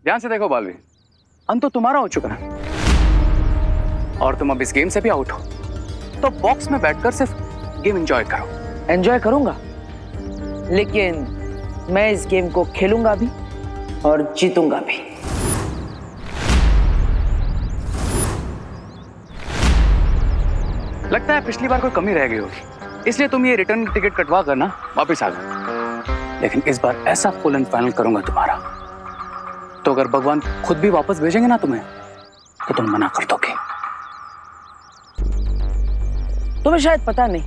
ध्यान से देखो बालवी, अंत तो तुम्हारा हो चुका है और तुम अब इस गेम से भी आउट हो। तो बॉक्स में बैठकर सिर्फ गेम एंजॉय करो। एंजॉय करूंगा, लेकिन मैं इस गेम को खेलूंगा भी और जीतूंगा भी। लगता है पिछली बार कोई कमी रह गई होगी, इसलिए तुम ये रिटर्न टिकट कटवा कर ना वापस आ गए। लेकिन इस बार ऐसा फुल एंड फाइनल करूंगा तुम्हारा, तो अगर भगवान खुद भी वापस भेजेंगे ना तुम्हें, तो तुम मना कर दोगे। तुम्हें शायद पता नहीं,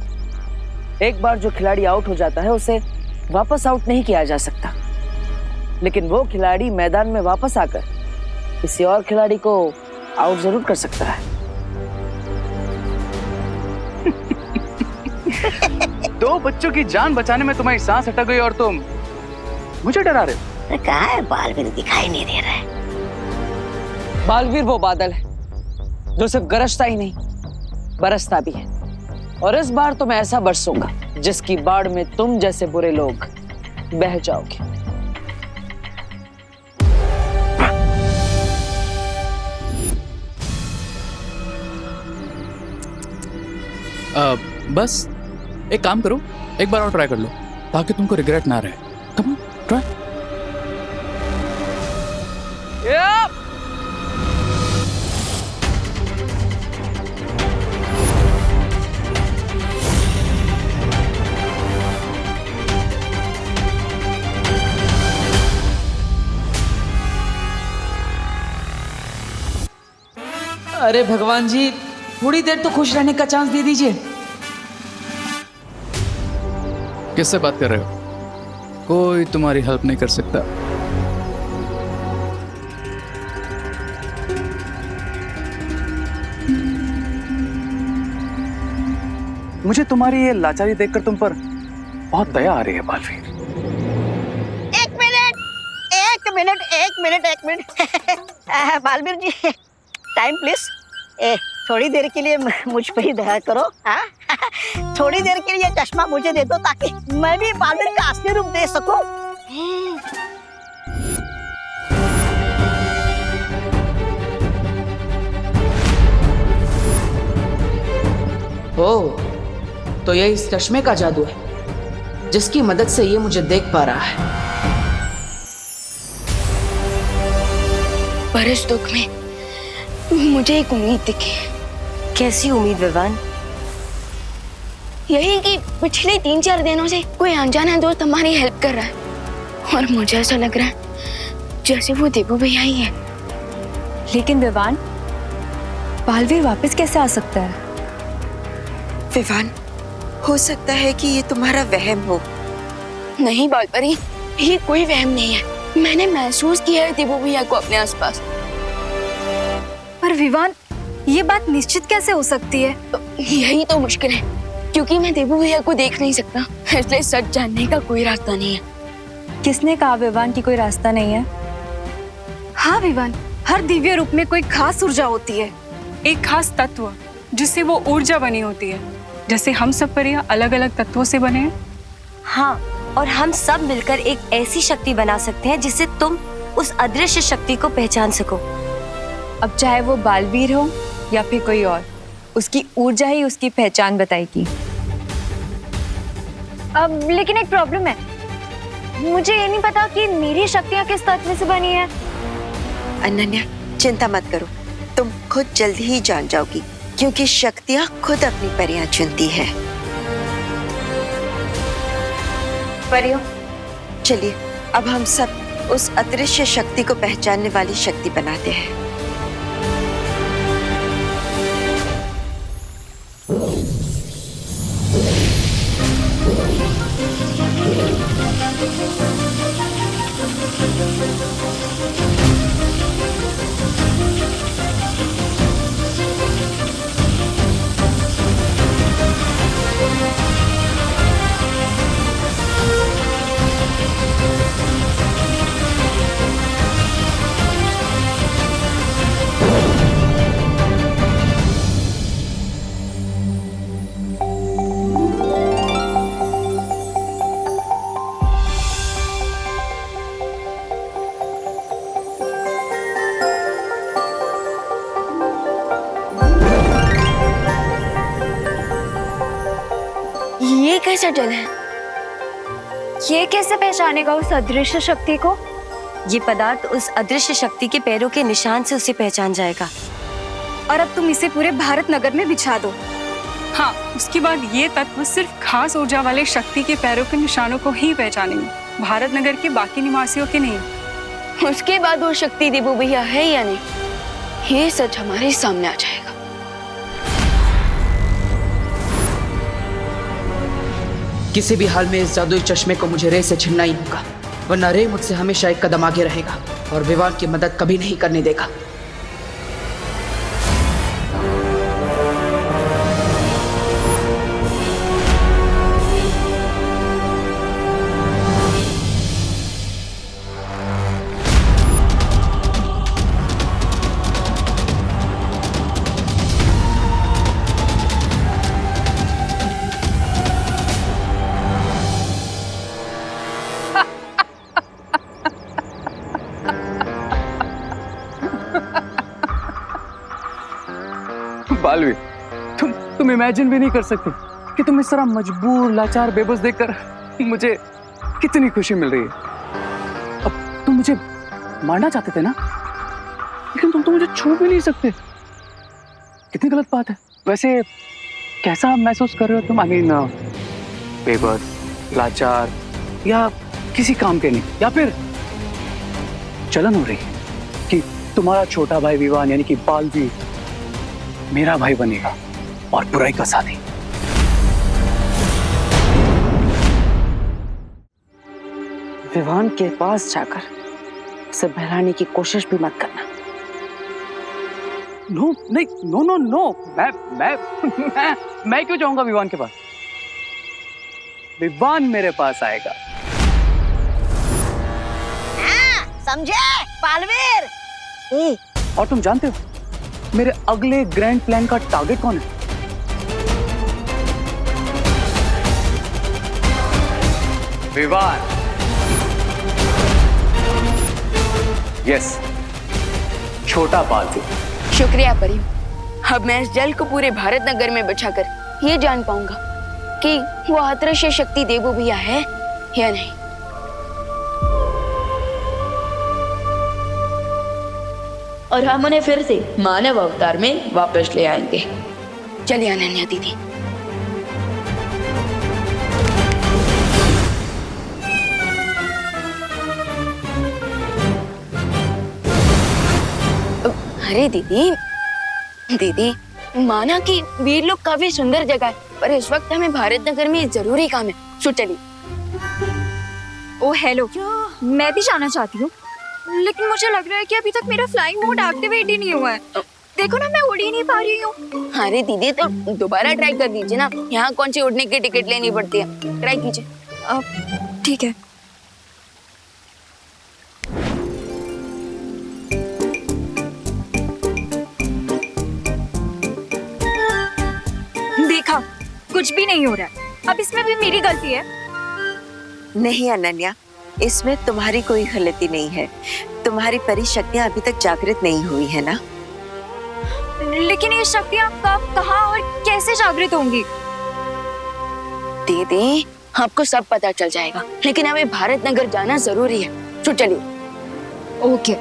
एक बार जो खिलाड़ी आउट हो जाता है उसे वापस आउट नहीं किया जा सकता, लेकिन वो खिलाड़ी मैदान में वापस आकर किसी और खिलाड़ी को आउट जरूर कर सकता है। दो बच्चों की जान बचाने में तुम्हारी सांस अटक गई और तुम मुझे डरा रहे हो। कहाँ है बालवीर? दिखाई नहीं दे रहा है। बालवीर वो बादल है जो सिर्फ गरजता ही नहीं बरसता भी है, और इस बार तो मैं ऐसा बरसूंगा जिसकी बाढ़ में तुम जैसे बुरे लोग बह जाओगे। बस एक काम करो, एक बार और ट्राई कर लो ताकि तुमको रिग्रेट ना रहे। Come on, try. अरे भगवान जी, थोड़ी देर तो खुश रहने का चांस दे दीजिए। किससे बात कर रहे हो? कोई तुम्हारी हेल्प नहीं कर सकता। मुझे तुम्हारी ये लाचारी देखकर तुम पर बहुत दया आ रही है बालवीर। एक मिनट, एक मिनट, एक मिनट, एक मिनट। Baalveer ji, time please. थोड़ी देर के लिए मुझ पे ही दया करो। हाँ, थोड़ी देर के लिए चश्मा मुझे दे दो ताकि मैं भी बालवीर का असली रूप दे सकूं। ओह, तो ये इस चश्मे का जादू है जिसकी मदद से ये मुझे देख पा रहा है। पर इस दुख में मुझे एक उम्मीद दिखी। कैसी उम्मीद विवान? यही कि पिछले 3-4 दिनों से कोई अनजाना दोस्त हमारी हेल्प कर रहा है और मुझे ऐसा लग रहा है जैसे वो देबू भैया ही है। लेकिन विवान, बालवीर वापस कैसे आ सकता है? विवान, हो सकता है कि ये तुम्हारा वहम हो। नहीं बालपरी, ये कोई वहम नहीं है। मैंने महसूस किया है देबू भैया को अपने आसपास। पर विवान, ये बात निश्चित कैसे हो सकती है? यही तो मुश्किल है, क्योंकि मैं देबू भैया को देख नहीं सकता, इसलिए सच जानने का कोई रास्ता नहीं है। किसने कहा विवान की कोई रास्ता नहीं है? हाँ विवान, हर दिव्य रूप में कोई खास ऊर्जा होती है, एक खास तत्व जिससे वो ऊर्जा बनी होती है, जैसे हम सब परियां अलग अलग तत्वों से बने हैं। हाँ, और हम सब मिलकर एक ऐसी शक्ति बना सकते हैं जिससे तुम उस अदृश्य शक्ति को पहचान सको। अब चाहे वो बालवीर हो या फिर कोई और, उसकी ऊर्जा ही उसकी पहचान बताएगी। अब लेकिन एक प्रॉब्लम है, मुझे ये नहीं पता कि मेरी शक्तियाँ किस तत्व से बनी है। अनन्या, चिंता मत करो, तुम खुद जल्द ही जान जाओगी, क्योंकि शक्तियाँ खुद अपनी परियां चुनती है। परियों, चलिए अब हम सब उस अदृश्य शक्ति को पहचानने वाली शक्ति बनाते हैं। कैसे जले हैं? ये कैसे पहचानेगा उस अदृश्य शक्ति को? ये पदार्थ उस अदृश्य शक्ति के पैरों के निशान से उसे पहचान जाएगा। और अब तुम इसे पूरे भारत नगर में बिछा दो। हाँ, उसके बाद ये तत्व सिर्फ खास ऊर्जा वाले शक्ति के पैरों के निशानों को ही पहचानेंगे, भारत नगर के बाकी निवासियों के नहीं। उसके बाद वो शक्ति देवो भैया है या नहीं, ये सच हमारे सामने आ जाएगा। किसी भी हाल में इस जादुई चश्मे को मुझे रे से छीनना ही होगा, वरना रे मुझसे हमेशा एक कदम आगे रहेगा और विवान की मदद कभी नहीं करने देगा। बालवीर, तुम इमेजिन भी नहीं कर सकते कि तुम इस तरह मजबूर, लाचार, बेबस देखकर मुझे कितनी खुशी मिल रही है। अब तुम मुझे मारना चाहते थे ना, लेकिन तुम तो मुझे छू भी नहीं सकते। कितनी गलत बात है। वैसे कैसा महसूस कर रहे हो तुम? आई मीन, बेबस, लाचार, या किसी काम के नहीं, या फिर जलन हो रही है कि तुम्हारा छोटा भाई विवान यानी कि बालवीर मेरा भाई बनेगा और बुराई का साथी। विवान के पास जाकर उसे बहलाने की कोशिश भी मत करना। नो, नहीं, नो नो नो, मैं क्यों जाऊंगा विवान के पास? विवान मेरे पास आएगा। समझे बालवीर? और तुम जानते हो मेरे अगले ग्रैंड प्लान का टारगेट कौन है? विवान। यस, छोटा बालवीर। शुक्रिया परी। अब मैं इस जल को पूरे भारत नगर में बिछाकर ये जान पाऊंगा कि वो अदृश्य शक्ति देवो भैया है या नहीं। और हम उन्हें फिर से मानव अवतार में वापस ले आएंगे। चलिए अनन्या दीदी। अरे दीदी, माना कि वीर लोग काफी सुंदर जगह है, पर इस वक्त हमें भारत नगर में जरूरी काम है। सो चलिए। ओ हेलो, मैं भी जाना चाहती हूँ, लेकिन मुझे लग रहा है कि अभी तक मेरा फ्लाइंग मोड एक्टिवेट ही नहीं हुआ है। देखो ना, मैं उड़ ही नहीं पा रही हूँ। अरे दीदी, तो दोबारा ट्राई कर दीजिए ना। यहाँ कौन सी उड़ने की टिकट लेनी पड़ती है, ट्राई कीजिए। ठीक है। देखा, कुछ भी नहीं हो रहा है। अब इसमें भी मेरी गलती है? नहीं अनन्या, इसमें तुम्हारी कोई गलती नहीं है। तुम्हारी परी शक्तियाँ अभी तक जागृत नहीं हुई है ना। लेकिन ये शक्तियाँ कब, कहाँ और कैसे जागृत होंगी? दीदी, आपको सब पता चल जाएगा, लेकिन हमें भारत नगर जाना जरूरी है। तो चलिए। ओके।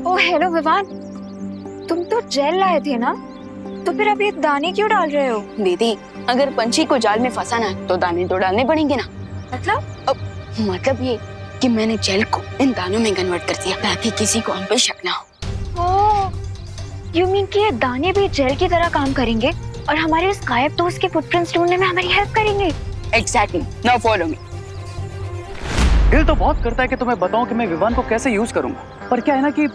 ओ हेलो विवान, तुम तो जेल लाए थे ना, तो फिर अब ये दाने क्यों डाल रहे हो? दीदी, अगर पंछी को जाल में फंसाना है तो दाने तो डालने पड़ेंगे ना। मतलब ये कि मैंने जेल को इन दानों में कन्वर्ट कर दिया ताकि किसी को हम पे शक ना हो। ओह, यू मीन कि ये दाने भी जेल की तरह काम करेंगे और हमारे उस गायब दोस्त के फुटप्रिंट्स ढूंढने में हमारी हेल्प करेंगे? Exactly, now follow me. दिल तो बहुत करता है कि तुम्हें बताऊं कि मैं विवान को कैसे यूज करूंगा, पर क्या है ना कि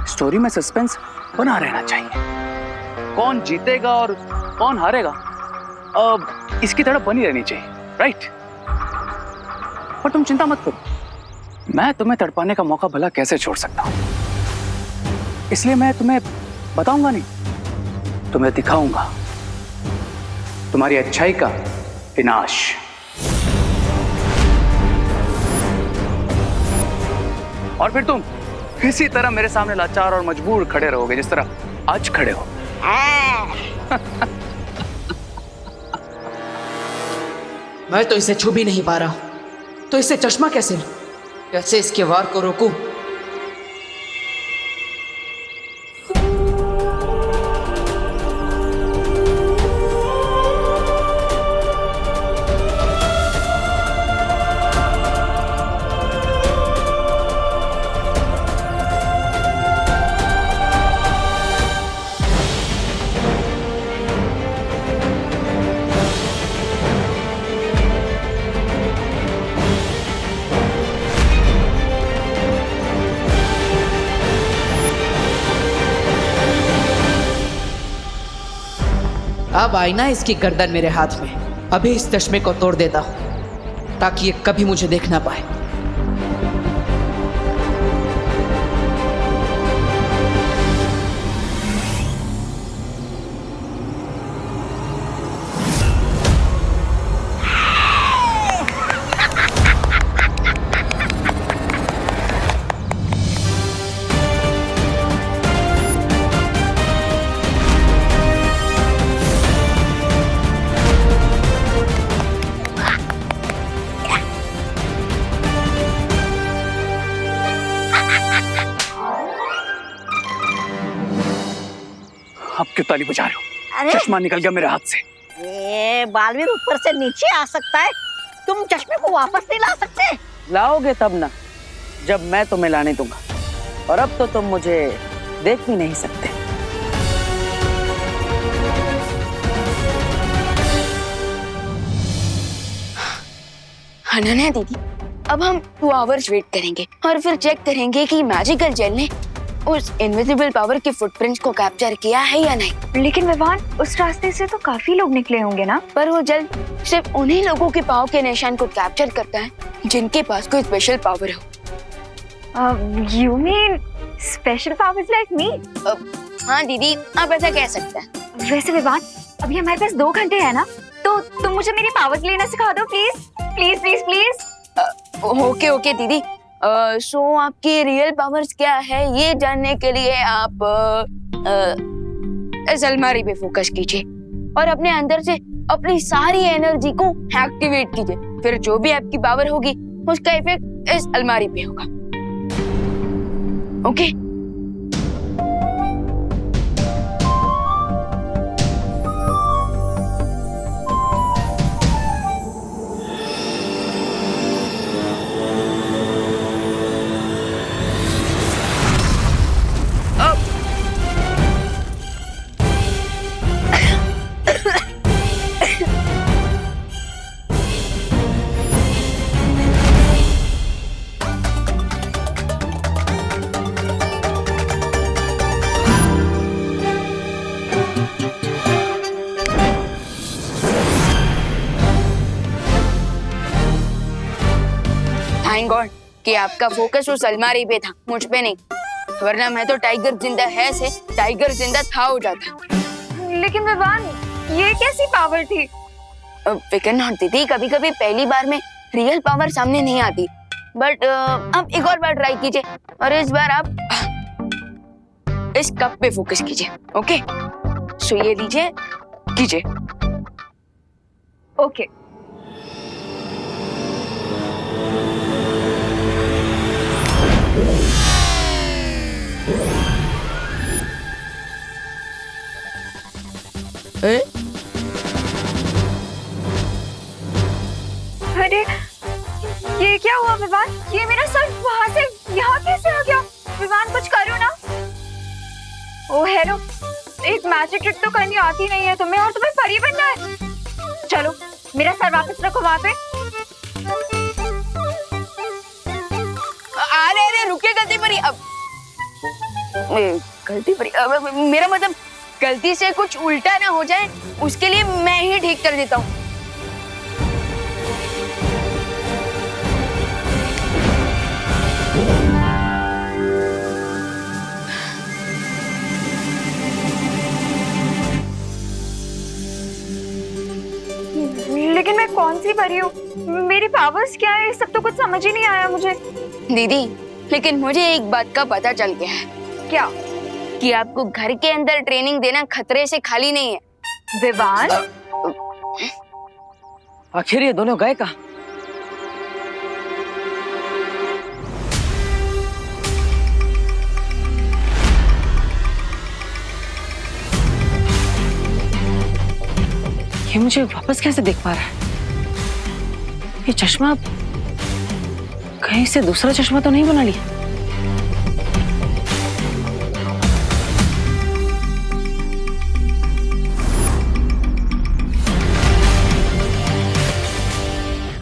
स्टोरी में सस्पेंस बना रहना चाहिए। कौन जीतेगा और कौन हारेगा, अब इसकी तरह बनी रहनी चाहिए, राइट? पर तुम चिंता मत करो, मैं तुम्हें तड़पाने का मौका भला कैसे छोड़ सकता हूं। इसलिए मैं तुम्हें बताऊंगा नहीं, तुम्हें दिखाऊंगा तुम्हारी अच्छाई का विनाश। और फिर तुम इसी तरह मेरे सामने लाचार और मजबूर खड़े रहोगे जिस तरह आज खड़े हो। मैं तो इसे छू भी नहीं पा रहा हूं, तो इससे चश्मा कैसे लूं? कैसे इसके वार को रोकूं? अब आई ना इसकी गर्दन मेरे हाथ में। अभी इस चश्मे को तोड़ देता हूं ताकि ये कभी मुझे देख ना पाए। अब क्यों ताली बजा रहे हो? अरे चश्मा निकल गया मेरे हाथ से। ये बालवीर ऊपर से नीचे आ सकता है, तुम चश्मे को वापस नहीं ला सकते। लाओगे तब ना, जब मैं तुम्हें लाने दूंगा। और अब तो तुम मुझे देख भी नहीं सकते। अनन्या दीदी, अब हम 2 आवर्स वेट करेंगे और फिर चेक करेंगे कि मैजिकल जेल ने उस इनविजिबल पावर के फुटप्रिंट्स को कैप्चर किया है या नहीं। लेकिन विवान, उस रास्ते से तो काफी लोग निकले होंगे ना? पर वो जेल सिर्फ उन्हीं लोगों के पाँव के निशान को कैप्चर करता है जिनके पास कोई स्पेशल पावर हो। You mean special powers like me? हाँ दीदी, आप ऐसा कह सकते हैं। वैसे विवान, अभी हमारे पास 2 घंटे है ना, तो तुम मुझे मेरी पावर्स लेना सिखा दो please please please please. Okay okay दीदी। सो आपकी रियल पावर्स क्या है ये जानने के लिए आप इस अलमारी पे फोकस कीजिए और अपने अंदर से अपनी सारी एनर्जी को एक्टिवेट कीजिए। फिर जो भी आपकी पावर होगी उसका इफेक्ट इस अलमारी पे होगा। ओके? थैंक गॉड कि आपका फोकस उस अलमारी पे था, मुझ पे नहीं, वरना मैं तो टाइगर जिंदा है से टाइगर जिंदा था हो जाता। लेकिन विवान, ये कैसी पावर थी? फिकर नॉट दीदी, कभी कभी पहली बार में रियल पावर सामने नहीं आती, बट आप एक और बार ट्राई कीजिए और इस बार आप इस कप पे फोकस कीजिए। ओके? सो ये लीजिए, कीजिए। ओके। अरे ये क्या हुआ विवान? ये मेरा सर वहां से यहाँ कैसे आ गया? विवान कुछ करो ना। ओ हेलो, एक मैजिक ट्रिक तो करनी आती नहीं है तुम्हें और तुम्हें परी बनना है। चलो मेरा सर वापस रखो वहां पे। अरे अरे रुकिए, गलती परी। अब गलती परी, अब मेरा मतलब गलती से कुछ उल्टा ना हो जाए उसके लिए मैं ही ठीक कर देता हूँ। लेकिन मैं कौन सी परी हूँ? मेरी पावर्स क्या है? सब तो कुछ समझ ही नहीं आया मुझे। दीदी, लेकिन मुझे एक बात का पता चल गया है। क्या? कि आपको घर के अंदर ट्रेनिंग देना खतरे से खाली नहीं है। विवान, आखिर ये दोनों गए कहाँ? ये मुझे वापस कैसे देख पा रहा है? ये चश्मा कहीं से दूसरा चश्मा तो नहीं बना लिया?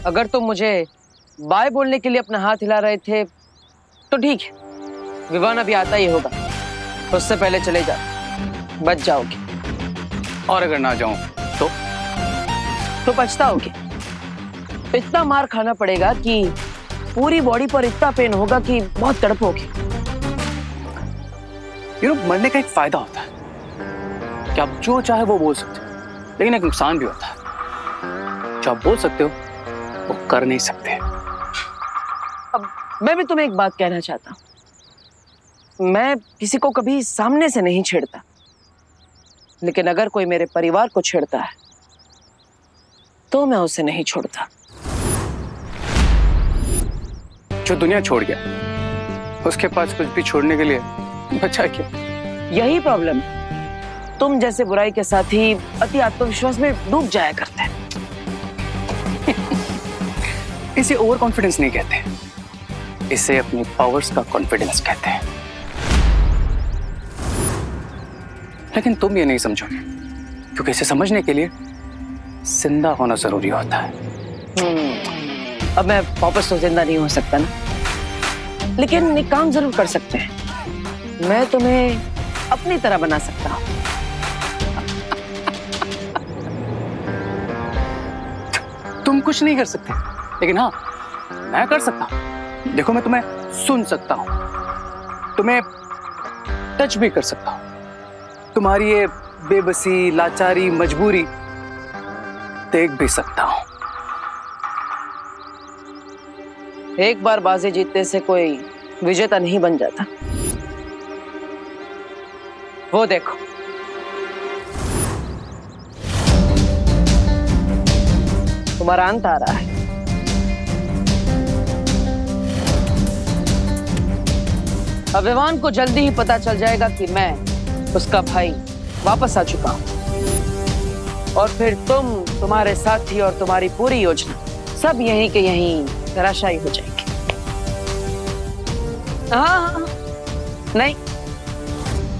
अगर तुम मुझे बाय बोलने के लिए अपना हाथ हिला रहे थे तो ठीक है, विवान अभी आता ही होगा, उससे पहले चले जाओ, बच जाओगे। और अगर ना जाऊं तो पछताओगे। इतना मार खाना पड़ेगा कि पूरी बॉडी पर इतना पेन होगा कि बहुत तड़पोगे। मरने का एक फायदा होता है कि आप जो चाहे वो बोल सकते हो, लेकिन एक नुकसान भी होता है। जो आप बोल सकते हो वो कर नहीं सकते। अब मैं भी तुम्हें एक बात कहना चाहता हूं। मैं किसी को कभी सामने से नहीं छेड़ता, लेकिन अगर कोई मेरे परिवार को छेड़ता है तो मैं उसे नहीं छोड़ता। जो दुनिया छोड़ गया उसके पास कुछ भी छोड़ने के लिए बचा क्या? यही प्रॉब्लम है। तुम जैसे बुराई के साथ ही अति आत्मविश्वास में डूब जाया करते हैं। इसे ओवर कॉन्फिडेंस नहीं कहते, इसे अपनी पावर्स का कॉन्फिडेंस कहते हैं। लेकिन तुम ये नहीं समझोगे, क्योंकि इसे समझने के लिए जिंदा होना जरूरी होता है। अब मैं वापस तो जिंदा नहीं हो सकता ना, लेकिन एक काम जरूर कर सकते हैं। मैं तुम्हें अपनी तरह बना सकता हूं। तुम कुछ नहीं कर सकते, लेकिन हाँ मैं कर सकता हूं। देखो, मैं तुम्हें सुन सकता हूं, तुम्हें टच भी कर सकता हूं, तुम्हारी ये बेबसी, लाचारी, मजबूरी देख भी सकता हूं। एक बार बाजी जीतने से कोई विजेता नहीं बन जाता। वो देखो, तुम्हारा अंत आ रहा है। अब विवान को जल्दी ही पता चल जाएगा कि मैं उसका भाई वापस आ चुका हूं, और फिर तुम, तुम्हारे साथी और तुम्हारी पूरी योजना सब यहीं के यहीं धराशायी हो जाएगी। हाँ, नहीं,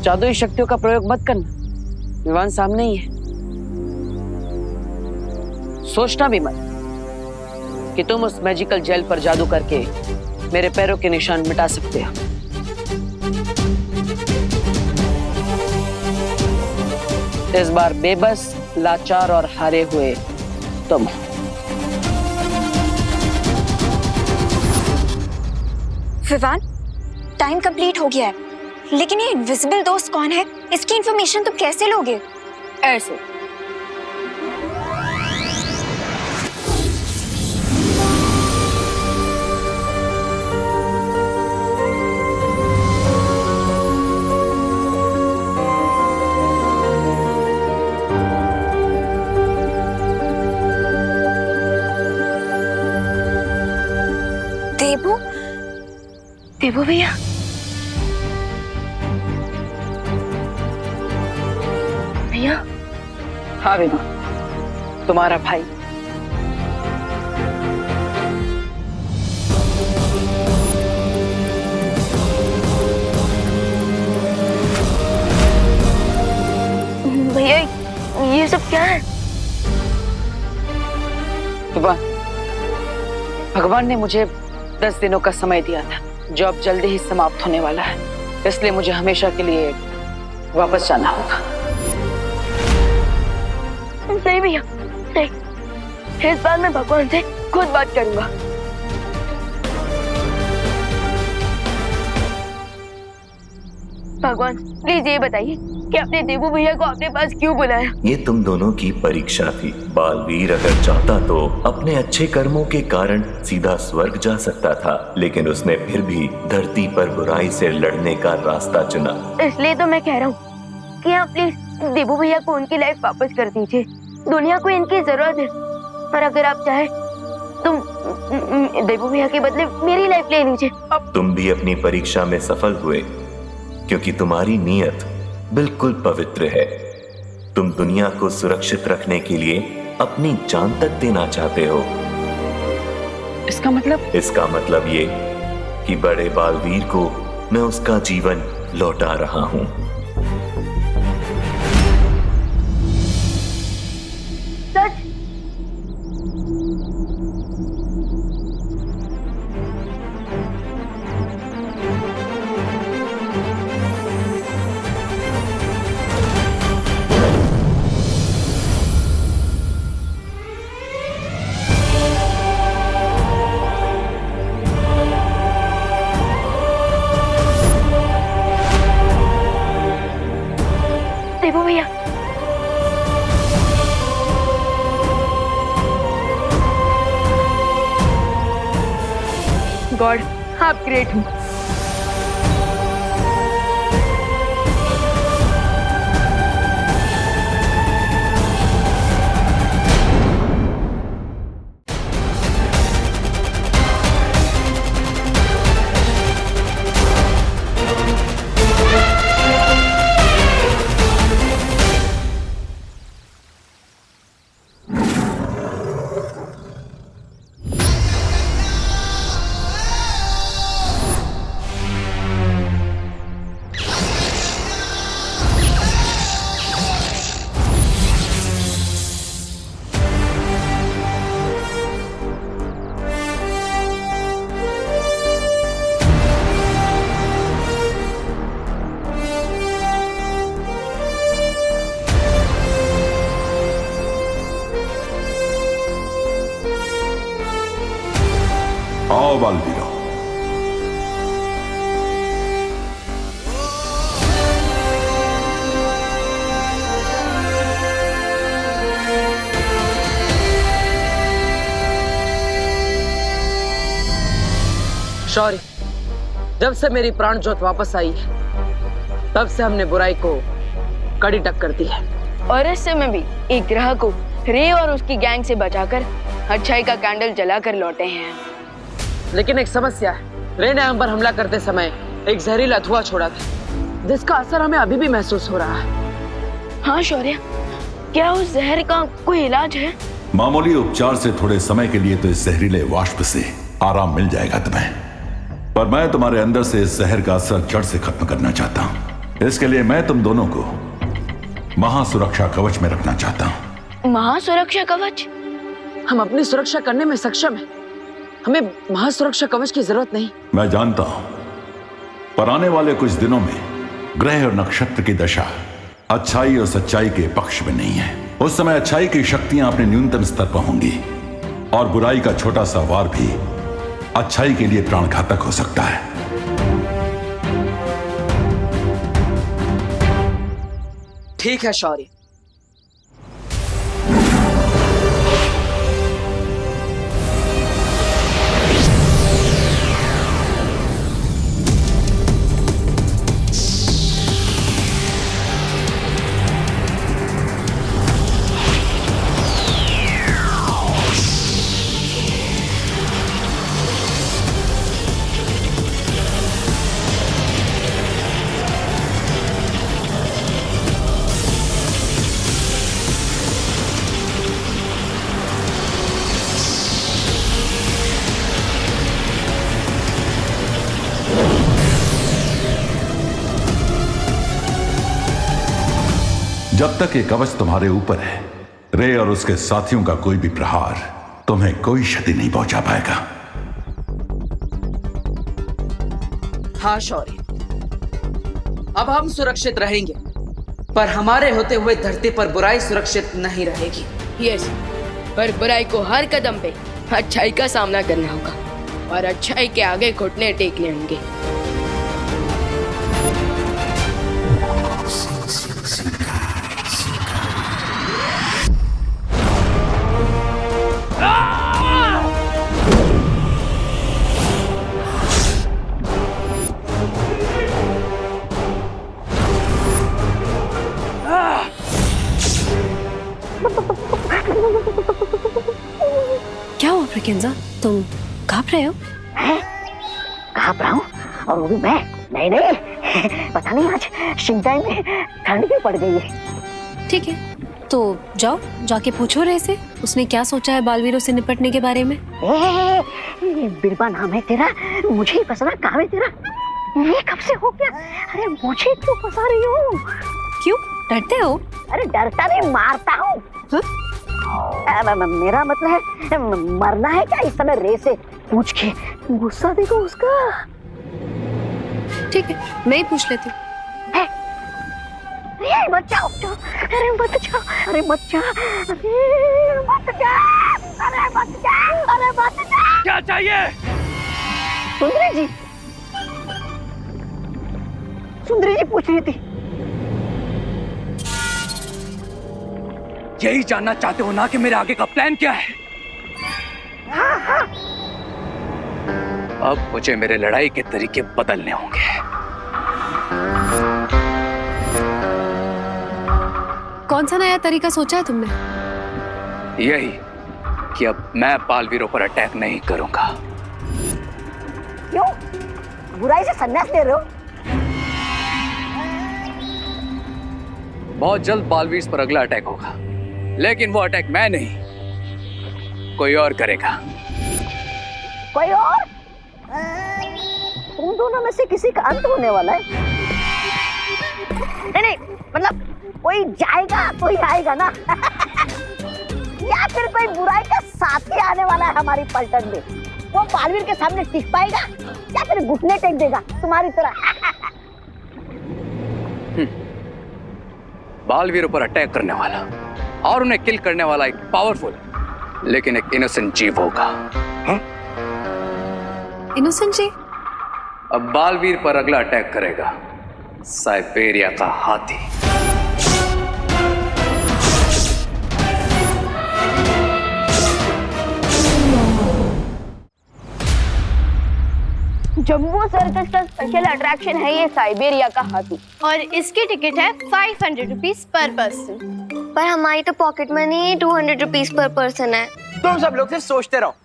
जादुई शक्तियों का प्रयोग मत करना। विवान सामने ही है। सोचना भी मत कि तुम उस मैजिकल जेल पर जादू करके मेरे पैरों के निशान मिटा सकते हो। इस बार बेबस, लाचार और हारे हुए तुम। विवान, टाइम कंप्लीट हो गया है, लेकिन ये इनविजिबल दोस्त कौन है? इसकी इंफॉर्मेशन तुम कैसे लोगे? ऐसे देबू, देबू भैया, भैया। हाँ विवान, तुम्हारा भाई। भैया, ये सब क्या है? विवान, भगवान ने मुझे 10 दिनों का समय दिया था, जो अब जल्दी ही समाप्त होने वाला है, इसलिए मुझे हमेशा के लिए वापस जाना होगा। नहीं भैया, नहीं, इस बार मैं भगवान से खुद बात करूंगा। भगवान, प्लीज ये बताइए कि आपने देवू भैया को अपने पास क्यों बुलाया। ये तुम दोनों की परीक्षा थी। बालवीर अगर चाहता तो अपने अच्छे कर्मों के कारण सीधा स्वर्ग जा सकता था, लेकिन उसने फिर भी धरती पर बुराई से लड़ने का रास्ता चुना। इसलिए तो मैं कह रहा हूँ कि आप प्लीज देवू भैया को उनकी लाइफ वापस कर दीजिए। दुनिया को इनकी जरूरत है, और अगर आप चाहे तुम देवू भैया के बदले मेरी लाइफ ले लीजिए। तुम भी अपनी परीक्षा में सफल हुए, क्योंकि तुम्हारी नीयत बिल्कुल पवित्र है। तुम दुनिया को सुरक्षित रखने के लिए अपनी जान तक देना चाहते हो। इसका मतलब? इसका मतलब ये कि बड़े बालवीर को मैं उसका जीवन लौटा रहा हूं। सच? देवू भैया, गॉड आप ग्रेट हो। आओ बालवीरों, शौर्य, जब से मेरी प्राण ज्योत वापस आई है, तब से हमने बुराई को कड़ी टक्कर दी है। और इस समय भी एक ग्रह को रे और उसकी गैंग से बचाकर अच्छाई का कैंडल जलाकर लौटे हैं। लेकिन एक समस्या है, रे ने हम पर हमला करते समय एक जहरीला धुआं छोड़ा था, जिसका असर हमें अभी भी महसूस हो रहा है। हाँ शौर्य, क्या उस जहर का कोई इलाज है? मामूली उपचार से थोड़े समय के लिए तो इस जहरीले वाष्प से आराम मिल जाएगा तुम्हें, पर मैं तुम्हारे अंदर से इस जहर का असर जड़ से खत्म करना चाहता हूँ। इसके लिए मैं तुम दोनों को महासुरक्षा कवच में रखना चाहता हूँ। महासुरक्षा कवच? हम अपनी सुरक्षा करने में सक्षम हैं। हमें महासुरक्षा कवच की जरूरत नहीं। मैं जानता हूं, पर आने वाले कुछ दिनों में ग्रह और नक्षत्र की दशा अच्छाई और सच्चाई के पक्ष में नहीं है। उस समय अच्छाई की शक्तियां अपने न्यूनतम स्तर पर होंगी, और बुराई का छोटा सा वार भी अच्छाई के लिए प्राणघातक हो सकता है। ठीक है शौर्य, जब तक ये कवच तुम्हारे ऊपर है, रे और उसके साथियों का कोई भी प्रहार तुम्हें कोई क्षति नहीं पहुंचा पाएगा। हाँ शौर्य, अब हम सुरक्षित रहेंगे, पर हमारे होते हुए धरती पर बुराई सुरक्षित नहीं रहेगी। यस, पर बुराई को हर कदम पे अच्छाई का सामना करना होगा, और अच्छाई के आगे घुटने टेकने होंगे। क्या हुआ प्रकेंजा, तुम कांप रहे हो? कांप रहा हूँ, और वो भी मैं? नहीं नहीं, पता नहीं आज शिंगटाई में ठंड भी पड़ गई है। ठीक है, तो जाओ जाके पूछो रे से, उसने क्या सोचा है बालवीरों से निपटने के बारे में। बिरबा नाम है तेरा, मुझे ही फंसना काम है तेरा। ये कब से हो गया? अरे मुझे क्यों फंसा रही हो? क्यों डरते हो? अरे डरता नहीं, मारता हूँ। मेरा मतलब है मरना है क्या इस समय? रे से पूछ के गुस्सा देखो उसका। ठीक है, मैं ही पूछ लेती हूँ। अरे मत जाओ, अरे मत जाओ, अरे मत जाओ, अरे मत जाओ, अरे मत जाओ, अरे मत जाओ। क्या चाहिए? सुंदरी जी, सुंदरी जी पूछ रही थी। यही जानना चाहते हो ना कि मेरे आगे का प्लान क्या है? हाँ हाँ। अब मुझे मेरे लड़ाई के तरीके बदलने होंगे। कौन सा नया तरीका सोचा है तुमने? यही कि अब मैं बालवीरों पर अटैक नहीं करूंगा। क्यों? बुराई से संन्यास ले रहे हो? बहुत जल्द बालवीर पर अगला अटैक होगा, लेकिन वो अटैक मैं नहीं, कोई और करेगा। कोई और? तुम दोनों में से किसी का अंत होने वाला है। नहीं नहीं, मतलब कोई जाएगा तो ही आएगा ना। या फिर कोई बुराई का साथी आने वाला है हमारी पलटन में, वो बालवीर के सामने टिक पाएगा या फिर घुटने टेक देगा तुम्हारी तरह। बालवीरों पर अटैक करने वाला और उन्हें किल करने वाला एक पावरफुल लेकिन एक इनोसेंट जीव होगा। इनोसेंट जी? अब बालवीर पर अगला अटैक करेगा साइबेरिया का हाथी। जम्बो सर्कस का स्पेशल अट्रैक्शन है ये साइबेरिया का हाथी, और इसकी टिकट है 500 रुपीज पर पर्सन। पर हमारी तो pocket money 200 rupees per person है। तुम सब लोग सिर्फ सोचते रहो,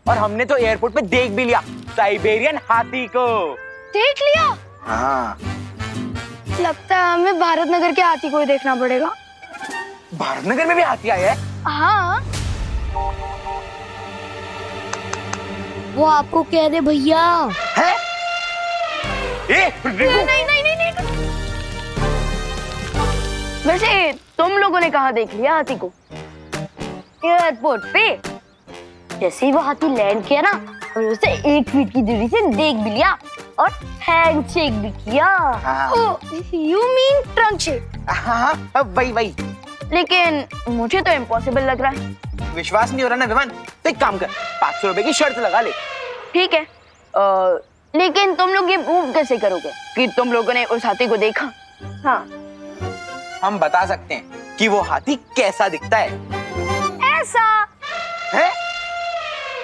और हमने तो एयरपोर्ट पे देख भी लिया साइबेरियन हाथी को। देख लिया? हाँ। लगता है हमें भारत नगर के हाथी को ही देखना पड़ेगा। भारत नगर में भी हाथी आया है? हाँ, वो आपको कह दे भैया। है? नहीं नहीं नहीं नहीं। वैसे तुम लोगों ने कहाँ देख लिया हाथी को? एयरपोर्ट पे। जैसे ही वो हाथी लैंड किया ना, हमने उसे 1 फीट की दूरी से देख भी लिया और हैंडशेक भी किया। You mean trunk shake? हाँ, वही वही। लेकिन मुझे तो इम्पॉसिबल लग रहा है। विश्वास नहीं हो रहा ना विमान, तो एक काम कर, 500 रुपए की शर्त लगा ले। ठीक है, लेकिन तुम लोग ये प्रूव कैसे करोगे कि तुम लोगों ने उस हाथी को देखा? हाँ, हम बता सकते हैं कि वो हाथी कैसा दिखता है। ऐसा है?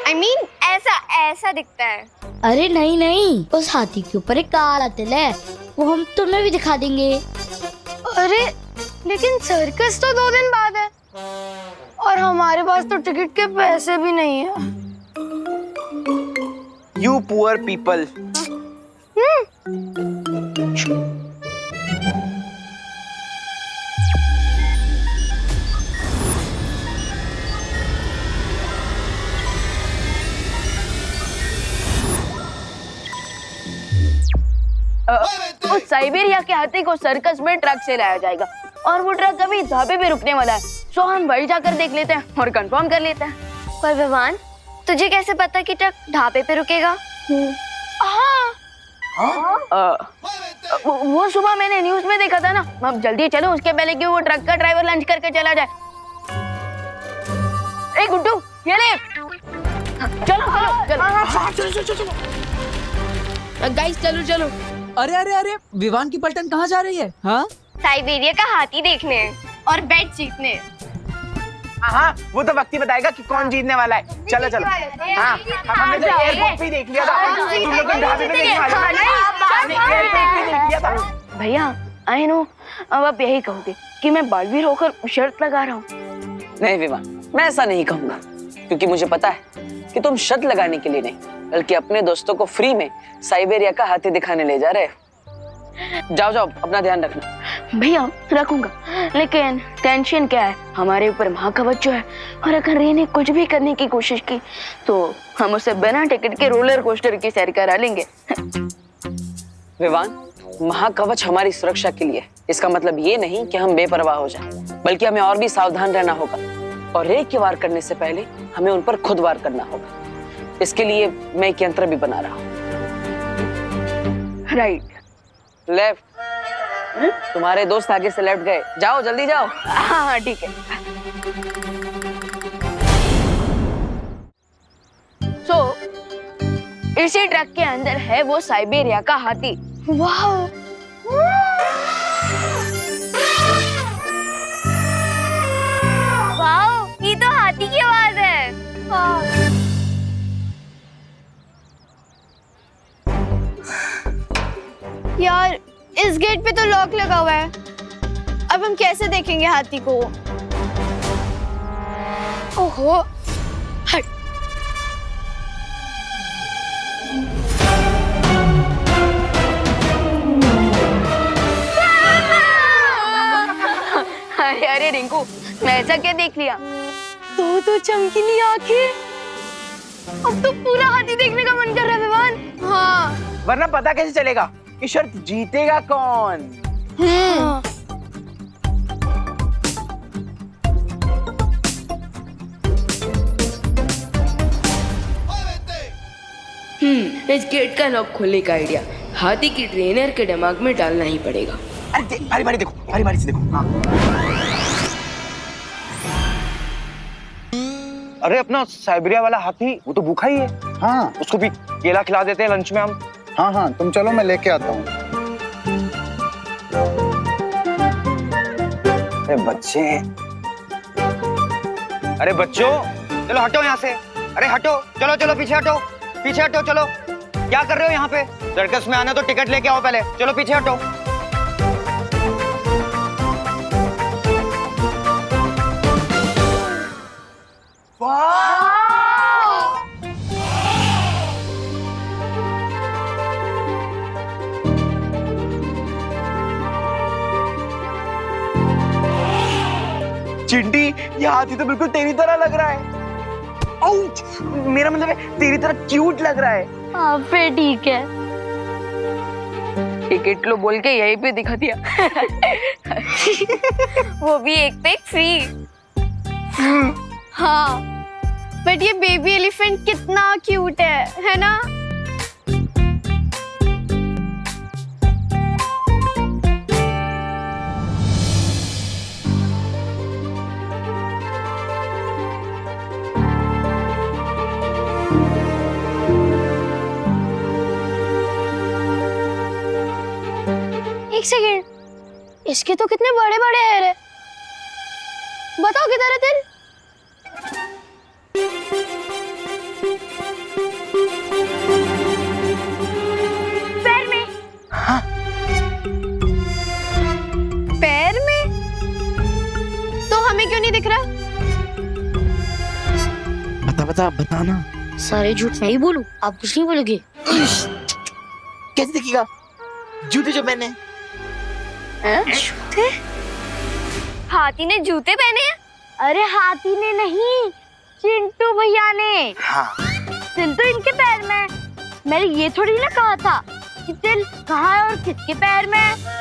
I mean, ऐसा दिखता है। अरे नहीं नहीं, उस हाथी के ऊपर एक काला तिल है, वो हम तुम्हें भी दिखा देंगे। अरे लेकिन सर्कस तो 2 दिन बाद है, और हमारे पास तो टिकट के पैसे भी नहीं है। You poor people. उस साइबेरिया के हाथी को सर्कस में ट्रक से लाया जाएगा, और वो ट्रक अभी ढाबे पे रुकने वाला है, सो हम वही जाकर देख लेते हैं और कंफर्म कर लेते हैं। पर भगवान, तुझे कैसे पता कि ट्रक ढाबे पे रुकेगा? वो सुबह मैंने न्यूज में देखा था ना। अब जल्दी चलो, उसके पहले कि वो ट्रक का ड्राइवर लंच करके चला जाए। ए गुड्डू, ये ले। चलो चलो चलो। गाइस चलो चलो। अरे अरे अरे, विवान की पलटन कहाँ जा रही है? हाँ, साइबेरिया का हाथी देखने और बेट जीतने। हाँ, वो तो वक्त ही बताएगा कि कौन जीतने वाला है। चलो चलो। हाँ, हमने तो एयरपोर्ट पे देख लिया था, तुम लोग ढाबे पे देखने वाले भैया। आई नो, अब आप यही कहोगे कि मैं बालवीर होकर शर्त लगा रहा हूँ। नहीं विवान, मैं ऐसा नहीं कहूंगा, क्योंकि मुझे पता है कि तुम शर्त लगाने के लिए नहीं, बल्कि अपने दोस्तों को फ्री में साइबेरिया का हाथी दिखाने ले जा रहे हो। जाओ जाओ, अपना ध्यान रखना। भैया रखूंगा, लेकिन टेंशन क्या है, हमारे ऊपर महाकवच जो है, और अगर रे ने कुछ भी करने की कोशिश की तो हम उसे बिना टिकट के रोलर कोस्टर की सैर करा लेंगे। विवान, महाकवच हमारी सुरक्षा के लिए, इसका मतलब ये नहीं कि हम बेपरवाह हो जाएं, बल्कि हमें और भी सावधान रहना होगा, और रे के वार करने से पहले हमें उन पर खुद वार करना होगा। इसके लिए मैं एक यंत्र भी बना रहा हूँ। Right, left. तुम्हारे दोस्त आगे से लेफ्ट गए, जाओ जल्दी जाओ। हाँ हाँ ठीक है। इसी ट्रक के अंदर है वो साइबेरिया का हाथी। वाह, वाह, ये तो हाथी की आवाज है। यार इस गेट पे तो लॉक लगा हुआ है, अब हम कैसे देखेंगे हाथी को? ओहो, हट। अरे अरे रिंकू, मैं ऐसा क्या देख लिया? तो चमकीली आंखें, अब तो पूरा हाथी देखने का मन कर रहा है विवान। हाँ, वरना पता कैसे चलेगा कि शर्त जीतेगा कौन? इस गेट का लॉक खोलने का आइडिया हाथी की ट्रेनर के दिमाग में डालना ही पड़ेगा। अरे भारी भारी देखो, भारी भारी से देखो। हाँ। अरे अपना साइबेरिया वाला हाथी, वो तो भूखा ही है। हाँ, उसको भी केला खिला देते हैं लंच में हम। हाँ हाँ, तुम चलो, मैं लेके आता हूँ। अरे बच्चे, अरे बच्चों, चलो हटो यहाँ से। अरे हटो, चलो चलो पीछे हटो, पीछे हटो। चलो, क्या कर रहे हो यहाँ पे? सर्कस में आना तो टिकट लेके आओ पहले। चलो पीछे हटो। चिंटी, ये हाथी तो बिल्कुल तेरी तरह लग रहा है। आउच! मेरा मतलब है तेरी तरह क्यूट लग रहा है। हाँ फिर ठीक है। टिकट लो बोल के यहीं पे दिखा दिया। वो भी एक पे एक फ्री। हाँ, बट ये बेबी एलिफेंट कितना क्यूट है ना? एक सेकेंड, इसके तो कितने बड़े बड़े हेयर है। बताओ किधर है तेरे? पैर में। हाँ? पैर में? तो हमें क्यों नहीं दिख रहा? बताना। सारे झूठ नहीं बोलूं, आप कुछ नहीं बोलोगे। कैसे दिखेगा? जूते जो पहने जूते? हाथी ने जूते पहने हैं? अरे हाथी ने नहीं, चिंटू भैया ने। हाँ। तिल तो इनके पैर में है। मैंने ये थोड़ी ना कहा था कि तिल कहाँ है और किसके पैर में है।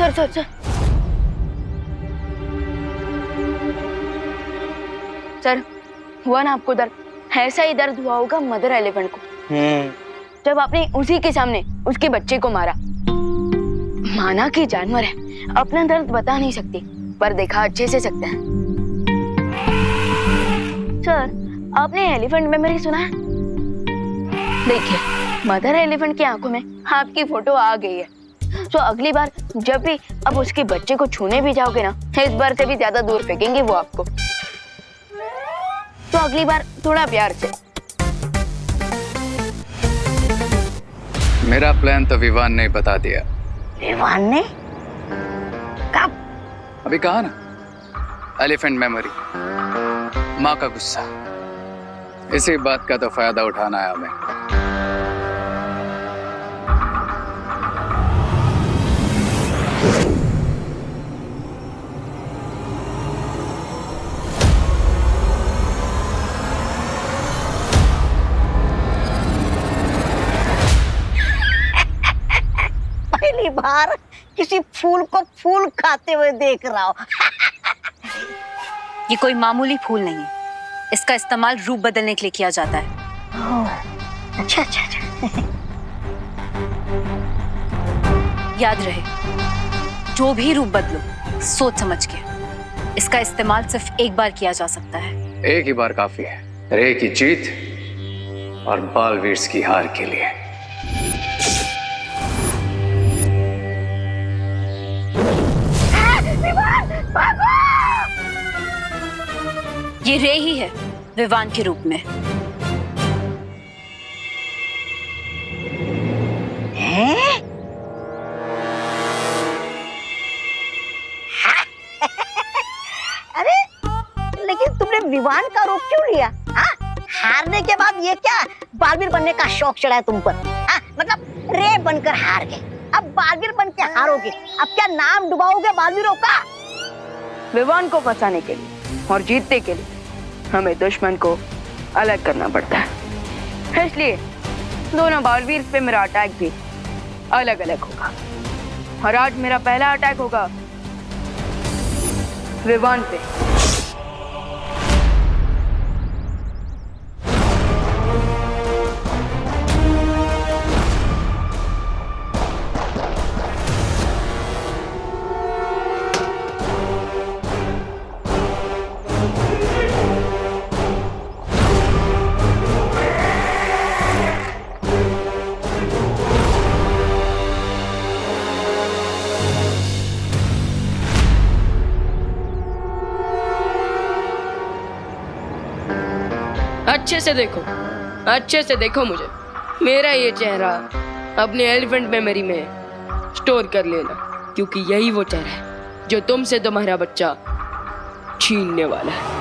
सर सर, हुआ ना आपको दर्द? ऐसा ही दर्द हुआ होगा मदर एलिफेंट को, जब आपने उसी के सामने उसके बच्चे को मारा। माना कि जानवर है, अपना दर्द बता नहीं सकती, पर देखा अच्छे से सकते हैं। सर, आपने एलिफेंट मेमोरी सुना है? देखिए, मदर एलिफेंट की आंखों में आपकी फोटो आ गई है, तो अगली बार जब भी अब उसके बच्चे को छूने भी जाओगे ना, इस बार से भी ज्यादा दूर फेंकेंगे वो आपको। तो अगली बार थोड़ा प्यार से। मेरा प्लान तो विवान ने बता दिया। विवान ने? कब? अभी कहा ना, एलिफेंट मेमोरी, माँ का गुस्सा, इसी बात का तो फायदा उठाना है हमें। पहली बार किसी फूल को फूल खाते हुए देख रहा हूँ। ये कोई मामूली फूल नहीं है, इसका इस्तेमाल रूप बदलने के लिए किया जाता है। अच्छा अच्छा अच्छा। याद रहे, जो भी रूप बदलो सोच समझ के। इसका इस्तेमाल सिर्फ एक बार किया जा सकता है। एक ही बार काफी है, रे की जीत और बालवीर की हार के लिए। ये रे ही है विवान के रूप में। अरे लेकिन तुमने विवान का रूप क्यों लिया? हारने के बाद ये क्या बालवीर बनने का शौक चढ़ा है तुम पर? मतलब रे बनकर हार गए, अब बालवीर बन के हारोगे। अब क्या नाम डुबाओगे बालवीरों का? विवान को फंसाने के लिए और जीतने के लिए हमें दुश्मन को अलग करना पड़ता है, इसलिए दोनों बालवीर पे मेरा अटैक भी अलग अलग होगा। और आज मेरा पहला अटैक होगा विवान पे। अच्छे से देखो मुझे। मेरा ये चेहरा अपने एलिफेंट मेमोरी में स्टोर कर लेना, क्योंकि यही वो चेहरा है जो तुमसे तुम्हारा बच्चा छीनने वाला है।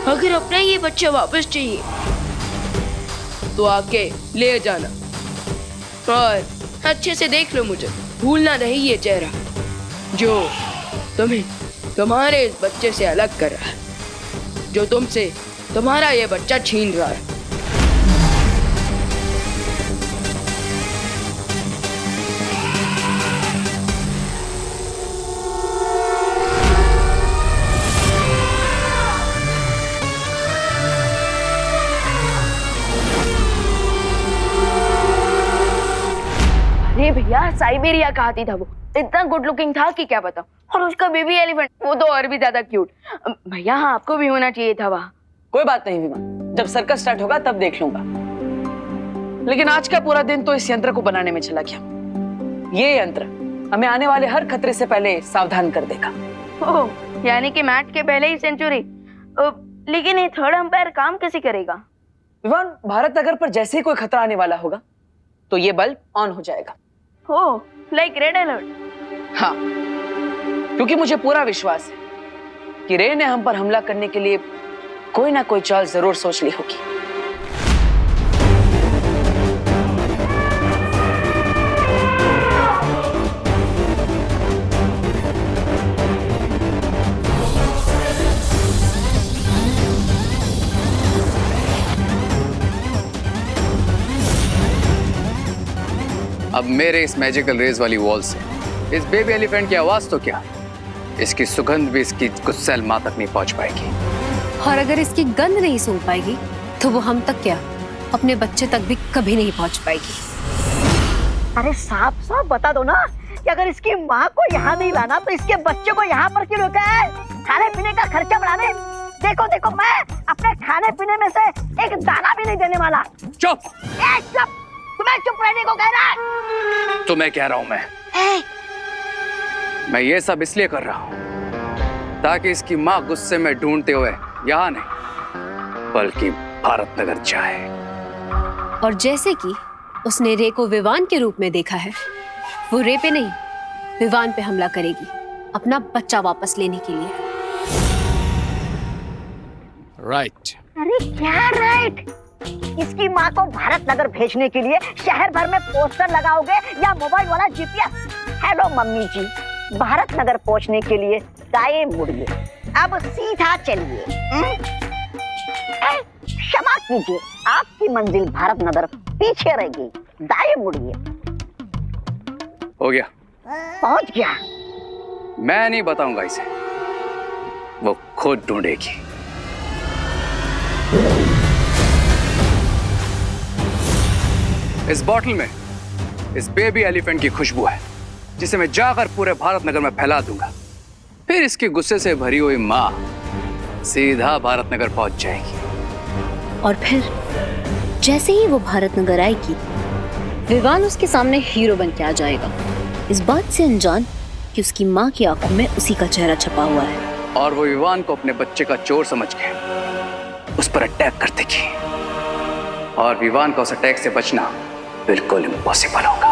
अगर अपना ये बच्चा वापस चाहिए तो आके ले जाना, और अच्छे से देख लो मुझे, भूलना नहीं ये चेहरा जो तुम्हें तुम्हारे इस बच्चे से अलग कर रहा है, जो तुमसे तुम्हारा ये बच्चा छीन रहा है। अरे भैया, साइबेरिया का हाथी था वो, इतना गुड लुकिंग था कि क्या पता। और उसका बेबी एलिफेंट, वो तो और भी ज्यादा क्यूट। भैया हाँ, आपको भी होना चाहिए था वहाँ। कोई बात नहीं विमान, जब सर्कस स्टार्ट होगा तब देख लूंगा। लेकिन आज का पूरा दिन तो इस यंत्र को बनाने में चला गया। ये यंत्र हमें आने वाले हर खतरे से पहले सावधान कर देगा। ओह, यानी कि मैच के पहले ही सेंचुरी। लेकिन ये थर्ड अंपायर काम कैसे करेगा? विवान, भारत नगर पर जैसे ही कोई खतरा आने वाला होगा तो ये बल्ब ऑन हो जाएगा। ओह, लाइक रेड अलर्ट। हाँ, क्योंकि मुझे पूरा विश्वास है कि रे ने हम पर हमला करने के लिए कोई ना कोई चाल जरूर सोच ली होगी। अब मेरे इस मैजिकल रेज वाली वॉल से इस बेबी एलिफेंट की आवाज तो क्या, इसकी सुगंध भी इसकी गुस्सैल मां तक नहीं पहुंच पाएगी। और अगर इसकी गंध नहीं सूंघ पाएगी तो वो हम तक क्या, अपने बच्चे तक भी कभी नहीं पहुंच पाएगी। अरे साफ साफ बता दो ना कि अगर इसकी माँ को यहाँ नहीं लाना तो इसके बच्चे को यहाँ पर क्यों रोका है? खाने पीने का खर्चा बढ़ाने। देखो देखो, मैं अपने खाने पीने में से एक दाना भी नहीं देने वाला। चुप! चुप! तुम्हें चुप रहने को कह रहा है? तुम्हें कह रहा हूं मैं ये सब इसलिए कर रहा हूं ताकि इसकी माँ गुस्से में ढूंढते हुए यहाँ नहीं बल्कि भारत नगर जाए। और जैसे कि उसने रे को विवान के रूप में देखा है, वो रे पे नहीं विवान पे हमला करेगी अपना बच्चा वापस लेने के लिए। राइट। अरे क्या राइट? इसकी माँ को भारत नगर भेजने के लिए शहर भर में पोस्टर लगाओगे या मोबाइल वाला जीपीएस? हेलो मम्मी जी, भारत नगर पहुंचने के लिए दाएं मुड़िए, अब सीधा चलिए। क्षमा कीजिए, आपकी मंजिल भारत नगर पीछे रहेगी, दाएं मुड़िए। हो गया? पहुंच गया। मैं नहीं बताऊंगा इसे, वो खुद ढूंढेगी। इस बॉटल में इस बेबी एलिफेंट की खुशबू है जिसे मैं जाकर पूरे भारत नगर में फैला दूंगा। फिर इसके गुस्से से भरी हुई माँ सीधा भारत नगर पहुंच जाएगी। और फिर जैसे ही वो भारत नगर आएगी, विवान उसके सामने हीरो बन के आ जाएगा, इस बात से अनजान कि उसकी माँ की आंखों में उसी का चेहरा छपा हुआ है। और वो विवान को अपने बच्चे का चोर समझ के उस पर अटैक कर देगी और विवान का उस अटैक से बचना बिल्कुल इम्पॉसिबल होगा।